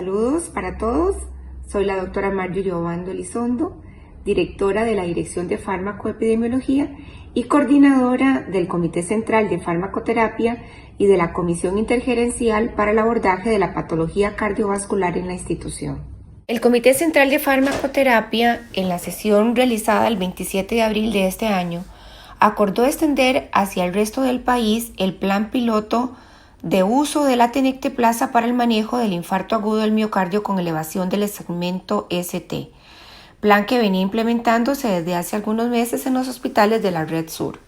Saludos para todos. Soy la doctora Marjorie Obando Elizondo, directora de la Dirección de Farmacoepidemiología y coordinadora del Comité Central de Farmacoterapia y de la Comisión Intergerencial para el abordaje de la patología cardiovascular en la institución. El Comité Central de Farmacoterapia, en la sesión realizada el 27 de abril de este año, acordó extender hacia el resto del país el plan piloto de uso de la tenecteplasa para el manejo del infarto agudo del miocardio con elevación del segmento ST, plan que venía implementándose desde hace algunos meses en los hospitales de la Red Sur.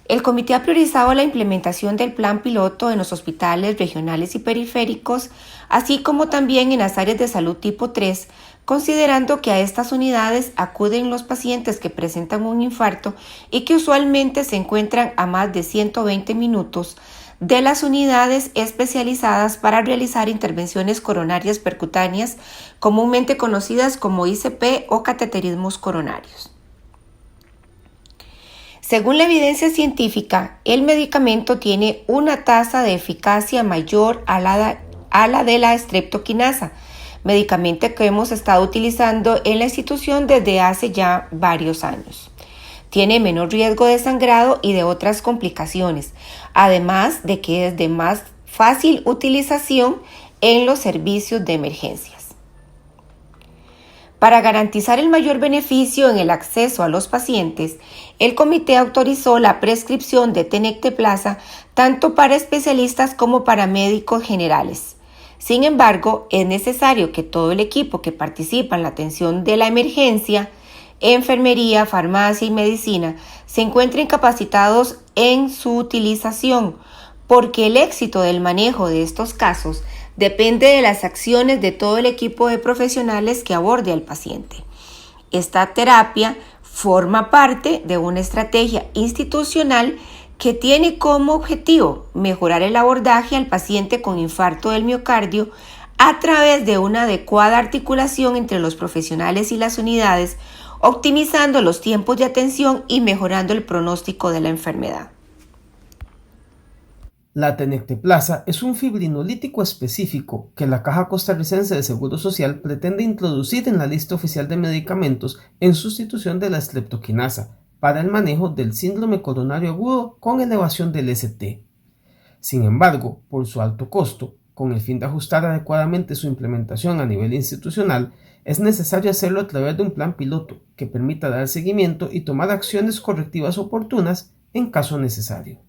El comité ha priorizado la implementación del plan piloto en los hospitales regionales y periféricos, así como también en las áreas de salud tipo 3, considerando que a estas unidades acuden los pacientes que presentan un infarto y que usualmente se encuentran a más de 120 minutos de las unidades especializadas para realizar intervenciones coronarias percutáneas, comúnmente conocidas como ICP o cateterismos coronarios. Según la evidencia científica, el medicamento tiene una tasa de eficacia mayor a la de la streptokinasa, medicamento que hemos estado utilizando en la institución desde hace ya varios años. Tiene menor riesgo de sangrado y de otras complicaciones, además de que es de más fácil utilización en los servicios de emergencias. Para garantizar el mayor beneficio en el acceso a los pacientes, el comité autorizó la prescripción de tenecteplasa tanto para especialistas como para médicos generales. Sin embargo, es necesario que todo el equipo que participa en la atención de la emergencia, enfermería, farmacia y medicina, se encuentren capacitados en su utilización, porque el éxito del manejo de estos casos depende de las acciones de todo el equipo de profesionales que aborde al paciente. Esta terapia forma parte de una estrategia institucional que tiene como objetivo mejorar el abordaje al paciente con infarto del miocardio a través de una adecuada articulación entre los profesionales y las unidades, optimizando los tiempos de atención y mejorando el pronóstico de la enfermedad. La tenecteplasa es un fibrinolítico específico que la Caja Costarricense de Seguro Social pretende introducir en la lista oficial de medicamentos en sustitución de la streptokinasa para el manejo del síndrome coronario agudo con elevación del ST. Sin embargo, por su alto costo, con el fin de ajustar adecuadamente su implementación a nivel institucional, es necesario hacerlo a través de un plan piloto que permita dar seguimiento y tomar acciones correctivas oportunas en caso necesario.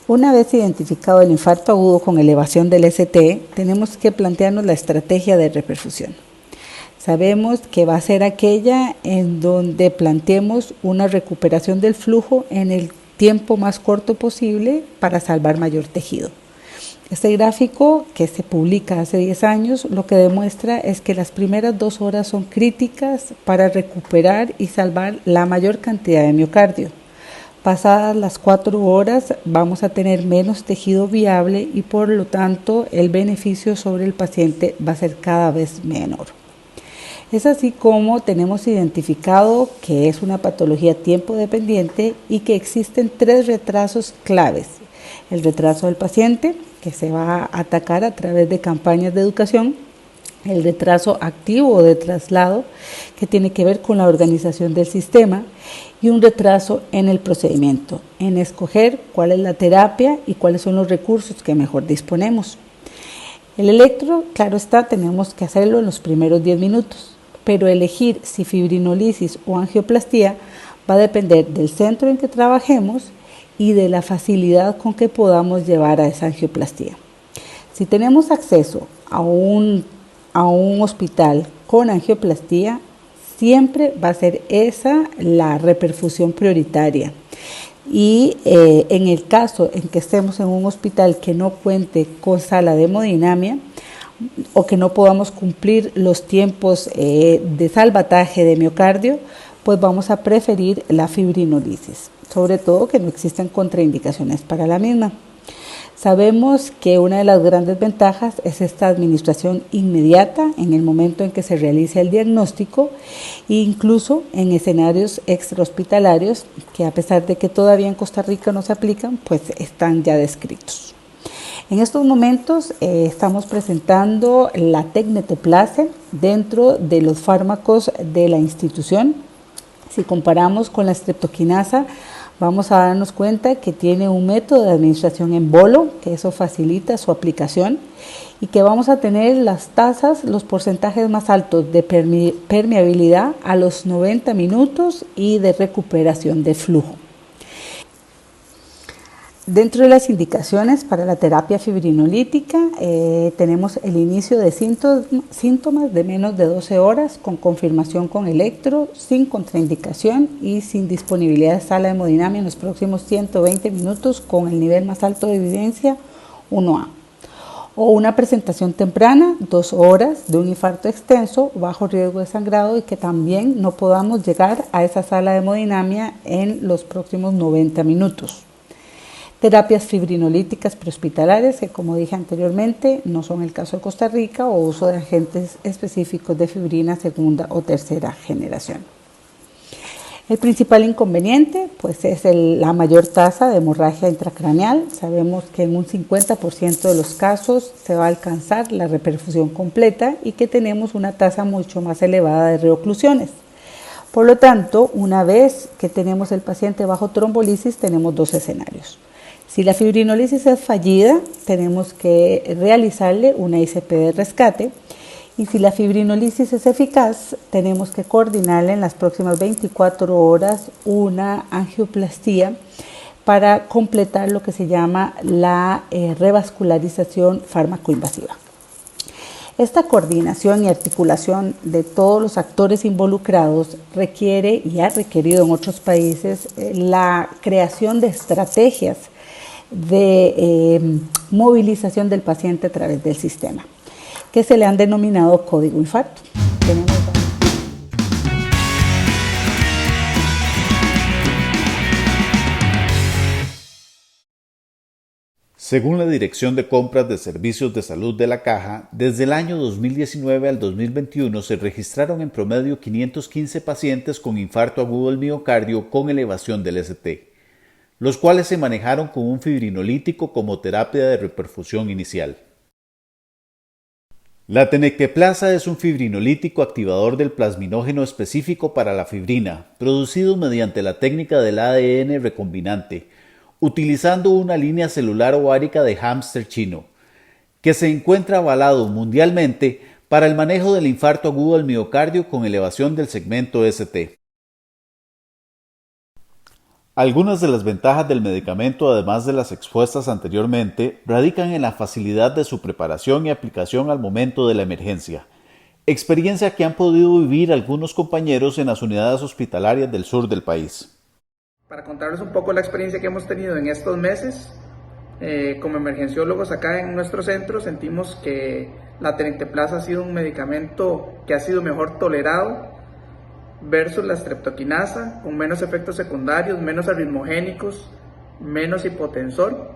Una vez identificado el infarto agudo con elevación del ST, tenemos que plantearnos la estrategia de reperfusión. Sabemos que va a ser aquella en donde planteemos una recuperación del flujo en el tiempo más corto posible para salvar mayor tejido. Este gráfico, que se publica hace 10 años, lo que demuestra es que las primeras 2 horas son críticas para recuperar y salvar la mayor cantidad de miocardio. Pasadas las 4 horas vamos a tener menos tejido viable y por lo tanto el beneficio sobre el paciente va a ser cada vez menor. Es así como tenemos identificado que es una patología tiempo dependiente y que existen 3 retrasos claves. El retraso del paciente, que se va a atacar a través de campañas de educación. El retraso activo o de traslado, que tiene que ver con la organización del sistema. Y un retraso en el procedimiento, en escoger cuál es la terapia y cuáles son los recursos que mejor disponemos. El electro, claro está, tenemos que hacerlo en los primeros 10 minutos. Pero elegir si fibrinolisis o angioplastía va a depender del centro en que trabajemos y de la facilidad con que podamos llevar a esa angioplastía. Si tenemos acceso a un hospital con angioplastía, siempre va a ser esa la reperfusión prioritaria. Y en el caso en que estemos en un hospital que no cuente con sala de hemodinamia, o que no podamos cumplir los tiempos de salvataje de miocardio, pues vamos a preferir la fibrinolisis, sobre todo que no existen contraindicaciones para la misma. Sabemos que una de las grandes ventajas es esta administración inmediata en el momento en que se realiza el diagnóstico, incluso en escenarios extrahospitalarios que, a pesar de que todavía en Costa Rica no se aplican, pues están ya descritos. En estos momentos estamos presentando la Tecneteplase dentro de los fármacos de la institución. Si comparamos con la streptokinasa, vamos a darnos cuenta que tiene un método de administración en bolo, que eso facilita su aplicación, y que vamos a tener las tasas, los porcentajes más altos de permeabilidad a los 90 minutos y de recuperación de flujo. Dentro de las indicaciones para la terapia fibrinolítica tenemos el inicio de síntomas de menos de 12 horas con confirmación con electro, sin contraindicación y sin disponibilidad de sala de hemodinamia en los próximos 120 minutos con el nivel más alto de evidencia 1A. O una presentación temprana, 2 horas de un infarto extenso, bajo riesgo de sangrado y que también no podamos llegar a esa sala de hemodinamia en los próximos 90 minutos. Terapias fibrinolíticas prehospitalarias que, como dije anteriormente, no son el caso de Costa Rica, o uso de agentes específicos de fibrina segunda o tercera generación. El principal inconveniente pues, es la mayor tasa de hemorragia intracraneal. Sabemos que en un 50% de los casos se va a alcanzar la reperfusión completa y que tenemos una tasa mucho más elevada de reoclusiones. Por lo tanto, una vez que tenemos el paciente bajo trombolisis, tenemos dos escenarios. Si la fibrinólisis es fallida, tenemos que realizarle una ICP de rescate, y si la fibrinólisis es eficaz, tenemos que coordinarle en las próximas 24 horas una angioplastía para completar lo que se llama la revascularización fármaco-invasiva. Esta coordinación y articulación de todos los actores involucrados requiere, y ha requerido en otros países, la creación de estrategias de movilización del paciente a través del sistema, que se le han denominado código infarto. Según la Dirección de Compras de Servicios de Salud de la Caja, desde el año 2019 al 2021 se registraron en promedio 515 pacientes con infarto agudo del miocardio con elevación del ST, los cuales se manejaron con un fibrinolítico como terapia de reperfusión inicial. La tenecteplasa es un fibrinolítico activador del plasminógeno específico para la fibrina, producido mediante la técnica del ADN recombinante, utilizando una línea celular ovárica de hámster chino, que se encuentra avalado mundialmente para el manejo del infarto agudo del miocardio con elevación del segmento ST. Algunas de las ventajas del medicamento, además de las expuestas anteriormente, radican en la facilidad de su preparación y aplicación al momento de la emergencia, experiencia que han podido vivir algunos compañeros en las unidades hospitalarias del sur del país. Para contarles un poco la experiencia que hemos tenido en estos meses, como emergenciólogos acá en nuestro centro, sentimos que la tenecteplasa ha sido un medicamento que ha sido mejor tolerado versus la streptokinasa, con menos efectos secundarios, menos arritmogénicos, menos hipotensor,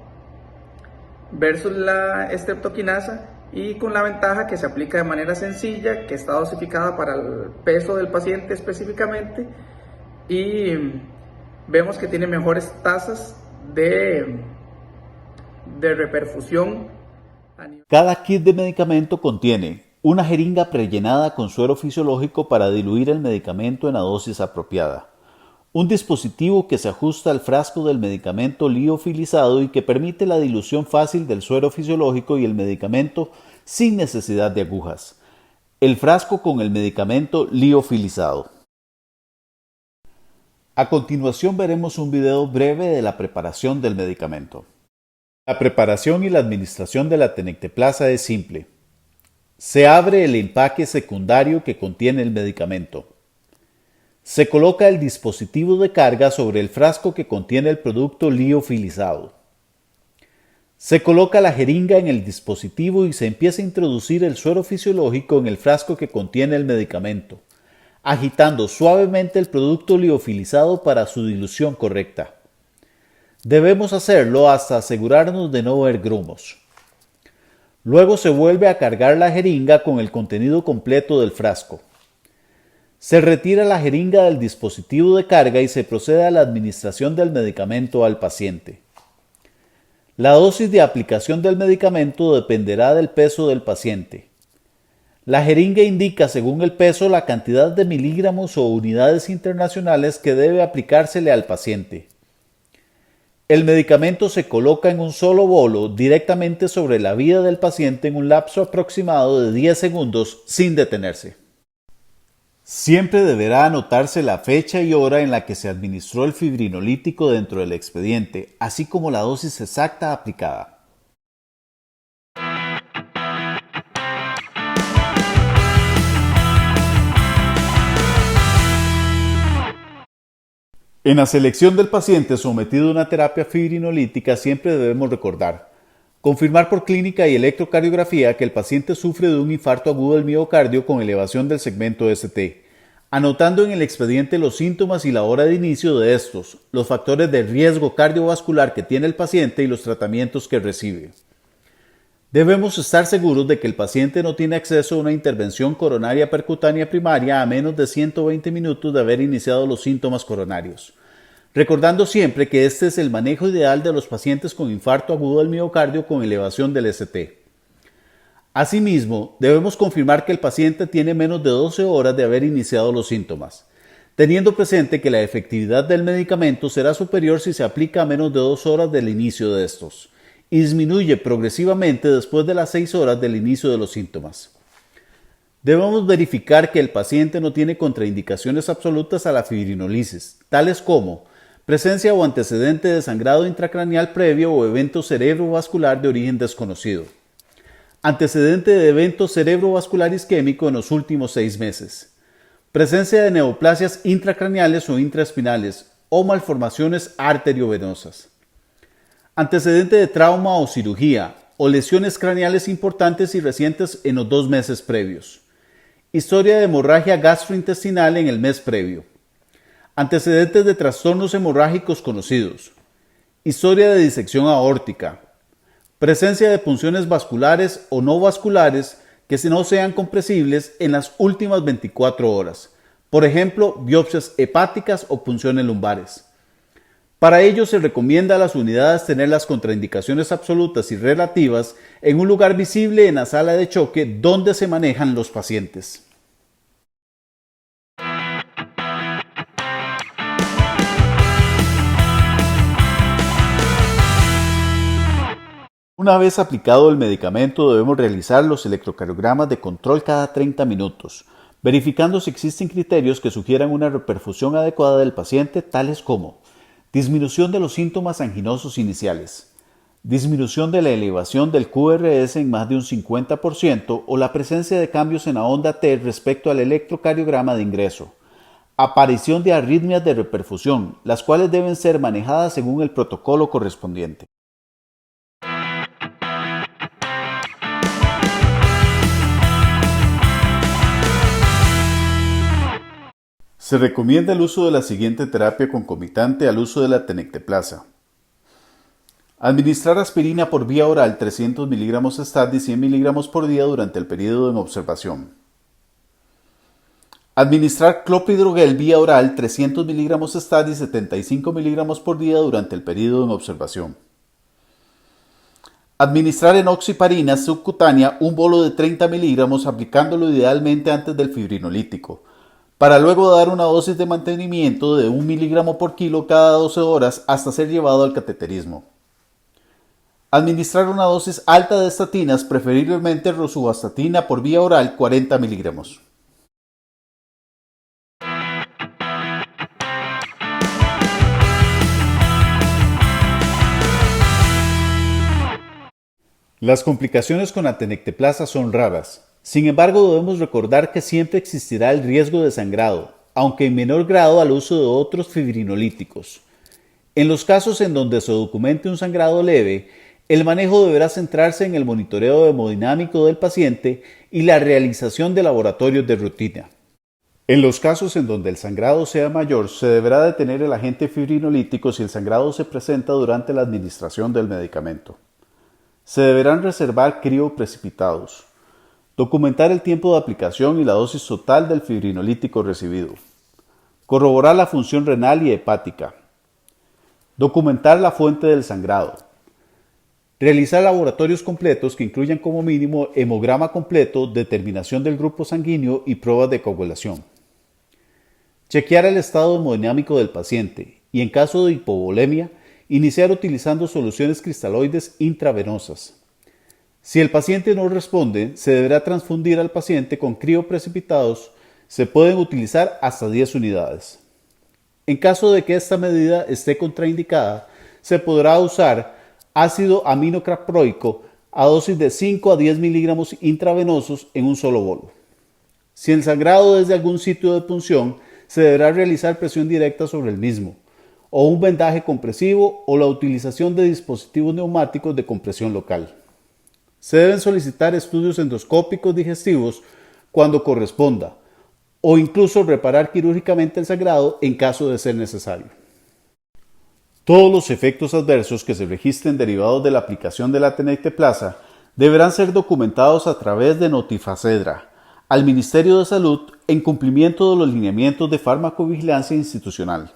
versus la streptokinasa, y con la ventaja que se aplica de manera sencilla, que está dosificada para el peso del paciente específicamente, y vemos que tiene mejores tasas de reperfusión. Cada kit de medicamento contiene una jeringa prellenada con suero fisiológico para diluir el medicamento en la dosis apropiada, un dispositivo que se ajusta al frasco del medicamento liofilizado y que permite la dilución fácil del suero fisiológico y el medicamento sin necesidad de agujas, el frasco con el medicamento liofilizado. A continuación veremos un video breve de la preparación del medicamento. La preparación y la administración de la tenecteplasa es simple. Se abre el empaque secundario que contiene el medicamento. Se coloca el dispositivo de carga sobre el frasco que contiene el producto liofilizado. Se coloca la jeringa en el dispositivo y se empieza a introducir el suero fisiológico en el frasco que contiene el medicamento, agitando suavemente el producto liofilizado para su dilución correcta. Debemos hacerlo hasta asegurarnos de no ver grumos. Luego se vuelve a cargar la jeringa con el contenido completo del frasco. Se retira la jeringa del dispositivo de carga y se procede a la administración del medicamento al paciente. La dosis de aplicación del medicamento dependerá del peso del paciente. La jeringa indica según el peso la cantidad de miligramos o unidades internacionales que debe aplicársele al paciente. El medicamento se coloca en un solo bolo directamente sobre la vía del paciente en un lapso aproximado de 10 segundos sin detenerse. Siempre deberá anotarse la fecha y hora en la que se administró el fibrinolítico dentro del expediente, así como la dosis exacta aplicada. En la selección del paciente sometido a una terapia fibrinolítica siempre debemos recordar: confirmar por clínica y electrocardiografía que el paciente sufre de un infarto agudo del miocardio con elevación del segmento ST, anotando en el expediente los síntomas y la hora de inicio de estos, los factores de riesgo cardiovascular que tiene el paciente y los tratamientos que recibe. Debemos estar seguros de que el paciente no tiene acceso a una intervención coronaria percutánea primaria a menos de 120 minutos de haber iniciado los síntomas coronarios, recordando siempre que este es el manejo ideal de los pacientes con infarto agudo del miocardio con elevación del ST. Asimismo, debemos confirmar que el paciente tiene menos de 12 horas de haber iniciado los síntomas, teniendo presente que la efectividad del medicamento será superior si se aplica a menos de 2 horas del inicio de estos, y disminuye progresivamente después de las 6 horas del inicio de los síntomas. Debemos verificar que el paciente no tiene contraindicaciones absolutas a la fibrinolisis, tales como presencia o antecedente de sangrado intracraneal previo o evento cerebrovascular de origen desconocido, antecedente de evento cerebrovascular isquémico en los últimos 6 meses, presencia de neoplasias intracraneales o intraespinales o malformaciones arteriovenosas, antecedente de trauma o cirugía o lesiones craneales importantes y recientes en los 2 meses previos, historia de hemorragia gastrointestinal en el mes previo, antecedentes de trastornos hemorrágicos conocidos, historia de disección aórtica, presencia de punciones vasculares o no vasculares que no sean compresibles en las últimas 24 horas, por ejemplo, biopsias hepáticas o punciones lumbares. Para ello se recomienda a las unidades tener las contraindicaciones absolutas y relativas en un lugar visible en la sala de choque donde se manejan los pacientes. Una vez aplicado el medicamento debemos realizar los electrocardiogramas de control cada 30 minutos, verificando si existen criterios que sugieran una reperfusión adecuada del paciente, tales como disminución de los síntomas anginosos iniciales, disminución de la elevación del QRS en más de un 50% o la presencia de cambios en la onda T respecto al electrocardiograma de ingreso, aparición de arritmias de reperfusión, las cuales deben ser manejadas según el protocolo correspondiente. Se recomienda el uso de la siguiente terapia concomitante al uso de la tenecteplasa. Administrar aspirina por vía oral 300 mg STAT y 100 mg por día durante el periodo en observación. Administrar clopidogrel vía oral 300 mg STAT y 75 mg por día durante el periodo en observación. Administrar enoxiparina subcutánea un bolo de 30 mg aplicándolo idealmente antes del fibrinolítico, para luego dar una dosis de mantenimiento de 1 mg por kilo cada 12 horas hasta ser llevado al cateterismo. Administrar una dosis alta de estatinas, preferiblemente rosuvastatina por vía oral 40 mg. Las complicaciones con la tenecteplasa son raras. Sin embargo, debemos recordar que siempre existirá el riesgo de sangrado, aunque en menor grado al uso de otros fibrinolíticos. En los casos en donde se documente un sangrado leve, el manejo deberá centrarse en el monitoreo hemodinámico del paciente y la realización de laboratorios de rutina. En los casos en donde el sangrado sea mayor, se deberá detener el agente fibrinolítico si el sangrado se presenta durante la administración del medicamento. Se deberán reservar crioprecipitados. Documentar el tiempo de aplicación y la dosis total del fibrinolítico recibido. Corroborar la función renal y hepática. Documentar la fuente del sangrado. Realizar laboratorios completos que incluyan como mínimo hemograma completo, determinación del grupo sanguíneo y pruebas de coagulación. Chequear el estado hemodinámico del paciente y, en caso de hipovolemia, iniciar utilizando soluciones cristaloides intravenosas. Si el paciente no responde, se deberá transfundir al paciente con crioprecipitados. Se pueden utilizar hasta 10 unidades. En caso de que esta medida esté contraindicada, se podrá usar ácido aminocraproico a dosis de 5 a 10 miligramos intravenosos en un solo bolo. Si el sangrado es de algún sitio de punción, se deberá realizar presión directa sobre el mismo, o un vendaje compresivo o la utilización de dispositivos neumáticos de compresión local. Se deben solicitar estudios endoscópicos digestivos cuando corresponda, o incluso reparar quirúrgicamente el sangrado en caso de ser necesario. Todos los efectos adversos que se registren derivados de la aplicación de la tenecteplasa deberán ser documentados a través de Notifacedra al Ministerio de Salud en cumplimiento de los lineamientos de farmacovigilancia institucional.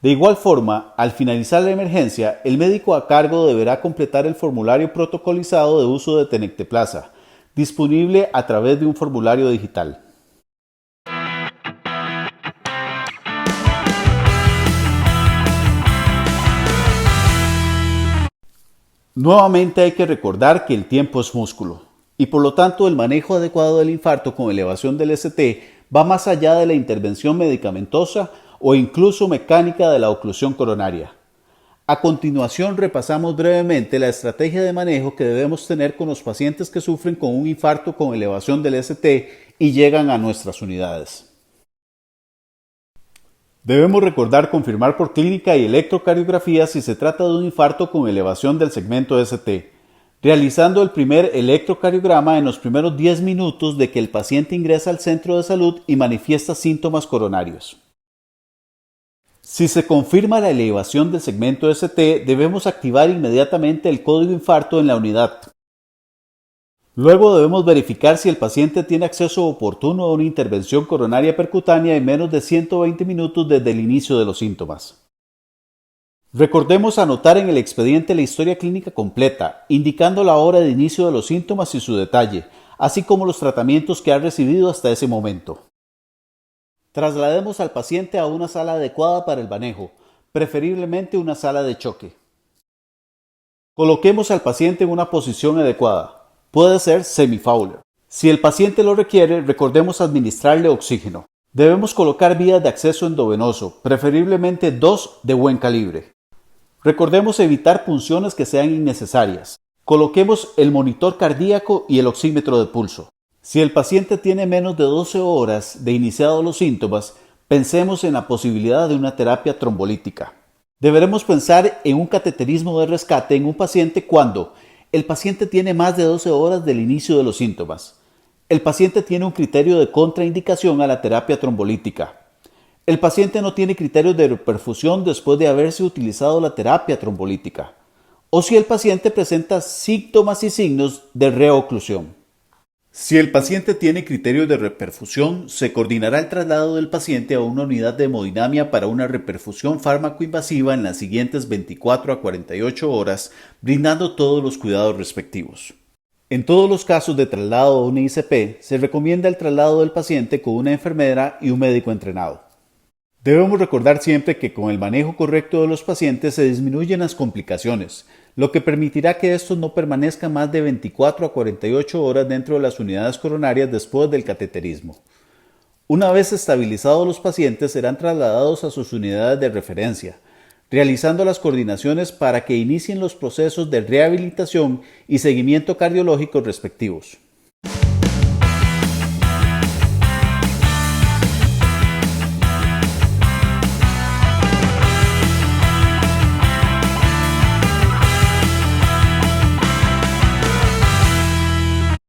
De igual forma, al finalizar la emergencia, el médico a cargo deberá completar el formulario protocolizado de uso de tenecteplasa, disponible a través de un formulario digital. Nuevamente hay que recordar que el tiempo es músculo y por lo tanto el manejo adecuado del infarto con elevación del ST va más allá de la intervención medicamentosa o incluso mecánica de la oclusión coronaria. A continuación repasamos brevemente la estrategia de manejo que debemos tener con los pacientes que sufren con un infarto con elevación del ST y llegan a nuestras unidades. Debemos recordar confirmar por clínica y electrocardiografía si se trata de un infarto con elevación del segmento ST, realizando el primer electrocardiograma en los primeros 10 minutos de que el paciente ingresa al centro de salud y manifiesta síntomas coronarios. Si se confirma la elevación del segmento ST, debemos activar inmediatamente el código infarto en la unidad. Luego debemos verificar si el paciente tiene acceso oportuno a una intervención coronaria percutánea en menos de 120 minutos desde el inicio de los síntomas. Recordemos anotar en el expediente la historia clínica completa, indicando la hora de inicio de los síntomas y su detalle, así como los tratamientos que ha recibido hasta ese momento. Traslademos al paciente a una sala adecuada para el manejo, preferiblemente una sala de choque. Coloquemos al paciente en una posición adecuada. Puede ser semi-Fowler. Si el paciente lo requiere, recordemos administrarle oxígeno. Debemos colocar vías de acceso endovenoso, preferiblemente 2 de buen calibre. Recordemos evitar punciones que sean innecesarias. Coloquemos el monitor cardíaco y el oxímetro de pulso. Si el paciente tiene menos de 12 horas de iniciados los síntomas, pensemos en la posibilidad de una terapia trombolítica. Deberemos pensar en un cateterismo de rescate en un paciente cuando el paciente tiene más de 12 horas del inicio de los síntomas. El paciente tiene un criterio de contraindicación a la terapia trombolítica. El paciente no tiene criterios de reperfusión después de haberse utilizado la terapia trombolítica. O si el paciente presenta síntomas y signos de reoclusión. Si el paciente tiene criterios de reperfusión, se coordinará el traslado del paciente a una unidad de hemodinamia para una reperfusión fármaco-invasiva en las siguientes 24 a 48 horas, brindando todos los cuidados respectivos. En todos los casos de traslado a una ICP, se recomienda el traslado del paciente con una enfermera y un médico entrenado. Debemos recordar siempre que con el manejo correcto de los pacientes se disminuyen las complicaciones, lo que permitirá que estos no permanezcan más de 24 a 48 horas dentro de las unidades coronarias después del cateterismo. Una vez estabilizados los pacientes serán trasladados a sus unidades de referencia, realizando las coordinaciones para que inicien los procesos de rehabilitación y seguimiento cardiológico respectivos.